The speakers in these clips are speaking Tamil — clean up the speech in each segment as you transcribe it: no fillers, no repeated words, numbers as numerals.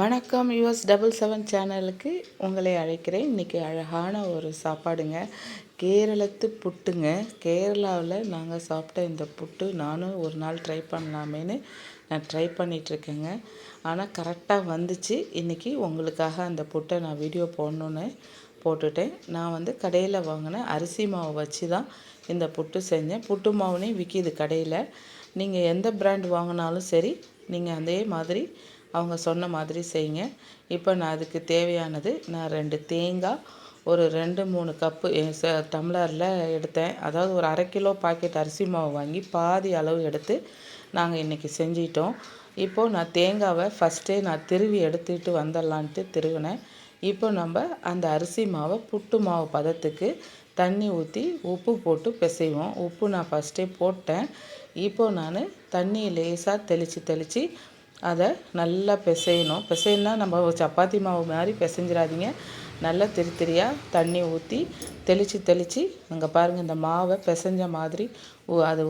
வணக்கம் யுஎஸ் டபுள் செவன் சேனலுக்கு உங்களை அழைக்கிறேன். இன்றைக்கி அழகான ஒரு சாப்பாடுங்க, கேரளத்து புட்டுங்க. கேரளாவில் நாங்கள் சாப்பிட்ட இந்த புட்டு நானும் ஒரு நாள் ட்ரை பண்ணலாமேன்னு நான் ட்ரை பண்ணிகிட்ருக்கேங்க. ஆனால் கரெக்டாக வந்துச்சு. இன்றைக்கி உங்களுக்காக அந்த புட்டை நான் வீடியோ போடணுன்னு போட்டுட்டேன். நான் கடையில் வாங்கின அரிசி மாவு வச்சு தான் இந்த புட்டு செஞ்சேன். புட்டு மாவுனே விற்கிது கடையில். நீங்கள் எந்த பிராண்ட் வாங்கினாலும் சரி, நீங்கள் அதே மாதிரி அவங்க சொன்ன மாதிரி செய்யுங்க. இப்போ நான் அதுக்கு தேவையானது, நான் 2 தேங்காய், ஒரு 2-3 கப்பு டம்ளரில் எடுத்தேன். அதாவது ஒரு 1/2 கிலோ பாக்கெட் அரிசி மாவு வாங்கி பாதி அளவு எடுத்து நாங்கள் இன்றைக்கி செஞ்சிட்டோம். இப்போது நான் தேங்காவை ஃபஸ்ட்டே நான் திருவி எடுத்துக்கிட்டு வந்துடலான்ட்டு திருவினேன். இப்போ நம்ம அந்த அரிசி மாவை புட்டு மாவு பதத்துக்கு தண்ணி ஊற்றி உப்பு போட்டு பிசைவோம். உப்பு நான் ஃபஸ்ட்டே போட்டேன். இப்போது நான் தண்ணி லேசாக தெளித்து அதை நல்லா பிசையணும்னா நம்ம சப்பாத்தி மாவு மாதிரி பிசைஞ்சிடாதீங்க. நல்லா திரியாக தண்ணி ஊற்றி தெளித்து அங்கே பாருங்கள், இந்த மாவை பிசைஞ்ச மாதிரி அது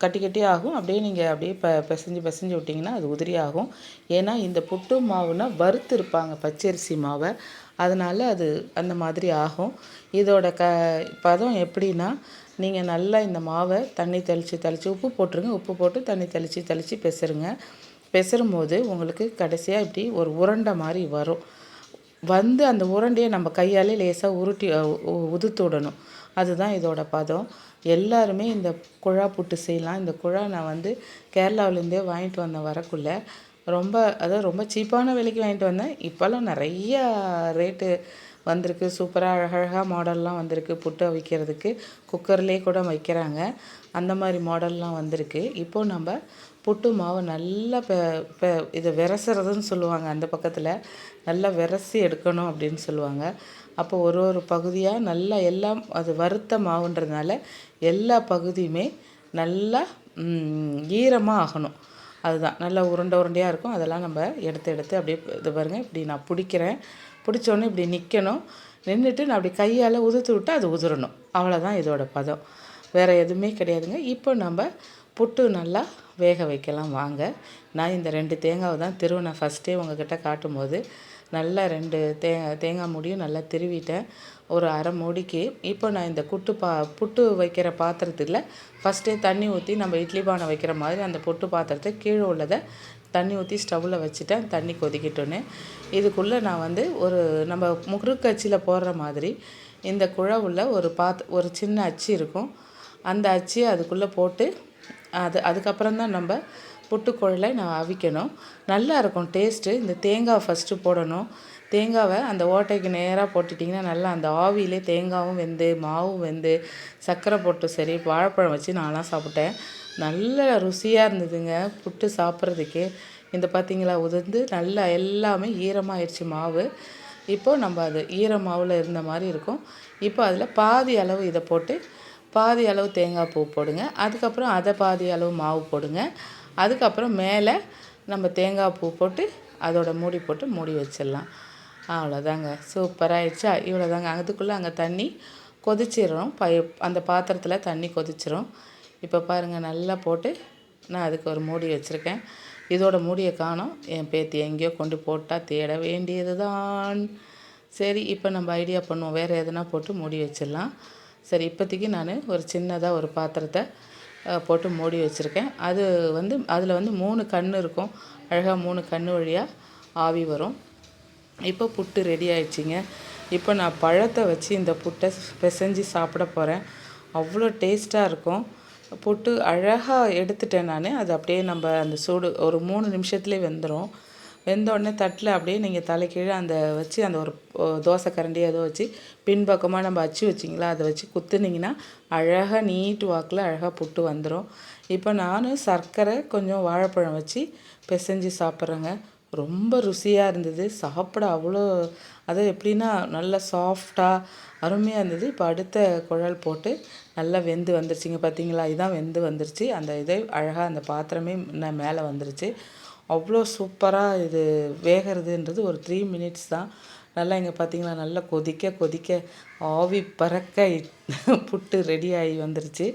கட்டி ஆகும். அப்படியே நீங்கள் அப்படியே பிசைஞ்சு விட்டிங்கன்னா அது உதிரி ஆகும். ஏன்னா இந்த புட்டு மாவுனா வறுத்துருப்பாங்க பச்சரிசி மாவை, அதனால் அது அந்த மாதிரி ஆகும். இதோட பதம் எப்படின்னா, நீங்கள் நல்லா இந்த மாவை தண்ணி தெளித்து உப்பு போட்டுருங்க. உப்பு போட்டு தண்ணி தெளித்து பிசருங்க. பிசறும்போது உங்களுக்கு கடைசியாக இப்படி ஒரு உருண்டை மாதிரி வரும். அந்த உருண்டையை நம்ம கையாலே லேசாக உருட்டி உதுத்து விடணும். அதுதான் இதோட பதம். எல்லாருமே இந்த குழா புட்டு செய்யலாம். இந்த குழா நான் கேரளாவிலேருந்தே வாங்கிட்டு வரக்குள்ளே ரொம்ப சீப்பான விலைக்கு வாங்கிட்டு வந்தேன். இப்போல்லாம் நிறையா ரேட்டு வந்திருக்கு. சூப்பராக அழகழகாக மாடல்லாம் வந்திருக்கு. புட்டை வைக்கிறதுக்கு குக்கர்லேயே கூட வைக்கிறாங்க. அந்த மாதிரி மாடல்லாம் வந்திருக்கு. இப்போது நம்ம புட்டு மாவை நல்லா இதை விரசுறதுன்னு சொல்லுவாங்க. அந்த பக்கத்தில் நல்லா விரசி எடுக்கணும் அப்படின்னு சொல்லுவாங்க. அப்போ ஒரு பகுதியாக நல்லா எல்லாம் அது வறுத்த மாவுன்றதுனால எல்லா பகுதியுமே நல்லா ஈரமாக ஆகணும். அதுதான் நல்லா உருண்டையாக இருக்கும். அதெல்லாம் நம்ம எடுத்து அப்படியே இது பாருங்கள், இப்படி நான் பிடிச்சோன்னே இப்படி நிற்கணும். நின்றுட்டு நான் அப்படி கையால் உதுத்து விட்டு அது உதிரணும். அவ்வளோதான் இதோட பதம், வேறு எதுவுமே கிடையாதுங்க. இப்போ நம்ம புட்டு நல்லா வேக வைக்கலாம் வாங்க. நான் இந்த 2 தேங்காவை தான் திருவினேன். ஃபஸ்ட்டே உங்கள்கிட்ட காட்டும்போது நல்லா 2 தேங்காய் மூடியும் நல்லா திருவிட்டேன், ஒரு அரை மூடிக்கு. இப்போ நான் இந்த புட்டு வைக்கிற பாத்திரத்தில் ஃபஸ்ட்டே தண்ணி ஊற்றி நம்ம இட்லி பானை வைக்கிற மாதிரி அந்த புட்டு பாத்திரத்தை கீழே உள்ளதை தண்ணி ஊற்றி ஸ்டவ்வில் வச்சுட்டேன். தண்ணி கொதிக்கிட்டோன்னு இதுக்குள்ளே நான் ஒரு நம்ம முறுக்கச்சியில் போடுற மாதிரி இந்த குழாவுள்ள ஒரு சின்ன அச்சு இருக்கும். அந்த அச்சியை அதுக்குள்ளே போட்டு அதுக்கப்புறம் தான் நம்ம புட்டுக்குழலை நான் அவிக்கணும். நல்லா இருக்கும் டேஸ்ட்டு. இந்த தேங்காய் ஃபஸ்ட்டு போடணும். தேங்காவை அந்த ஓட்டைக்கு நேராக போட்டுட்டிங்கன்னா நல்லா அந்த ஆவியிலே தேங்காயும் வெந்து மாவும் வெந்து சர்க்கரை போட்டு சரி வாழைப்பழம் வச்சு நான்லாம் சாப்பிட்டேன். நல்ல ருசியாக இருந்ததுங்க புட்டு சாப்பிட்றதுக்கே. இந்த பார்த்திங்களா, உதிர்ந்து நல்லா எல்லாமே ஈரமாகிடுச்சு மாவு. இப்போது நம்ம அது ஈர மாவில் இருந்த மாதிரி இருக்கும். இப்போ அதில் பாதி அளவு இதை போட்டு பாதி அளவு தேங்காய் பூ போடுங்க. அதுக்கப்புறம் அதை பாதி அளவு மாவு போடுங்க. அதுக்கப்புறம் மேலே நம்ம தேங்காய் பூ போட்டு அதோட மூடி போட்டு மூடி வச்சிடலாம். அவ்வளோதாங்க, சூப்பராகிடுச்சா? இவ்வளோதாங்க. அதுக்குள்ளே அங்கே தண்ணி கொதிச்சிடும். அந்த பாத்திரத்தில் தண்ணி கொதிச்சிடும். இப்போ பாருங்கள், நல்லா போட்டு நான் அதுக்கு ஒரு மூடி வச்சுருக்கேன். இதோட மூடியை காணோம். என் பேத்தி எங்கேயோ கொண்டு போட்டால் தேட வேண்டியது தான். சரி, இப்போ நம்ம ஐடியா பண்ணுவோம், வேறு எதனா போட்டு மூடி வச்சிடலாம். சரி, இப்போதைக்கு நான் ஒரு சின்னதாக ஒரு பாத்திரத்தை போட்டு மூடி வச்சுருக்கேன். அதில் 3 கண் இருக்கும். அழகாக 3 கண் வழியாக ஆவி வரும். இப்போ புட்டு ரெடி ஆயிடுச்சிங்க. இப்போ நான் பழத்தை வச்சு இந்த புட்டை பிசைஞ்சு சாப்பிட போகிறேன். அவ்வளோ டேஸ்ட்டாக இருக்கும். புட்டு அழகாக எடுத்துட்டேன் நான். அது அப்படியே நம்ம அந்த சூடு ஒரு 3 நிமிஷத்துலேயே வெந்துடும். வெந்தோடனே தட்டில் அப்படியே நீங்கள் தலைக்கீழே அந்த வச்சு அந்த ஒரு தோசை கரண்டி ஏதோ வச்சு பின்பக்கமாக நம்ம அச்சு வச்சிங்களா அதை வச்சு குத்துனிங்கன்னா அழகாக நீட்டு வாக்கில் அழகாக புட்டு வந்துடும். இப்போ நான் சர்க்கரை கொஞ்சம் வாழைப்பழம் வச்சு பிசைஞ்சு சாப்பிட்றேங்க. ரொம்ப ருசியாக இருந்தது. சாப்பிட அவ்வளோ எப்படின்னா நல்லா சாஃப்டாக அருமையாக இருந்தது. இப்போ அடுத்த குழல் போட்டு நல்லா வெந்து வந்துருச்சுங்க. பார்த்தீங்களா, இதுதான் வெந்து வந்துருச்சு. அந்த அழகாக அந்த பாத்திரமே மேலே வந்துருச்சு. அவ்வளோ சூப்பராக இது வேகிறதுன்றது ஒரு 3 மினிட்ஸ் தான். நல்லா இங்கே பார்த்தீங்களா, நல்லா கொதிக்க ஆவி பறக்க புட்டு ரெடி ஆகி வந்துருச்சு.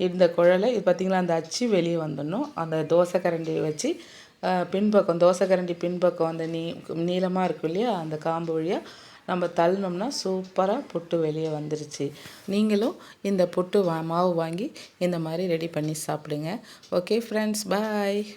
இந்த குழலை இது பார்த்திங்களா, அந்த அச்சு வெளியே வந்துடணும். அந்த தோசை கரண்டியை வச்சு பின்பக்கம் தோசை கரண்டி பின்பக்கம் அந்த நீளமாக இருக்கும் இல்லையா, அந்த காம்பு வழியாக நம்ம தள்ளினோம்னா சூப்பராக புட்டு வெளியே வந்துருச்சு. நீங்களும் இந்த புட்டு மாவு வாங்கி இந்த மாதிரி ரெடி பண்ணி சாப்பிடுங்க. ஓகே ஃப்ரெண்ட்ஸ், பாய்.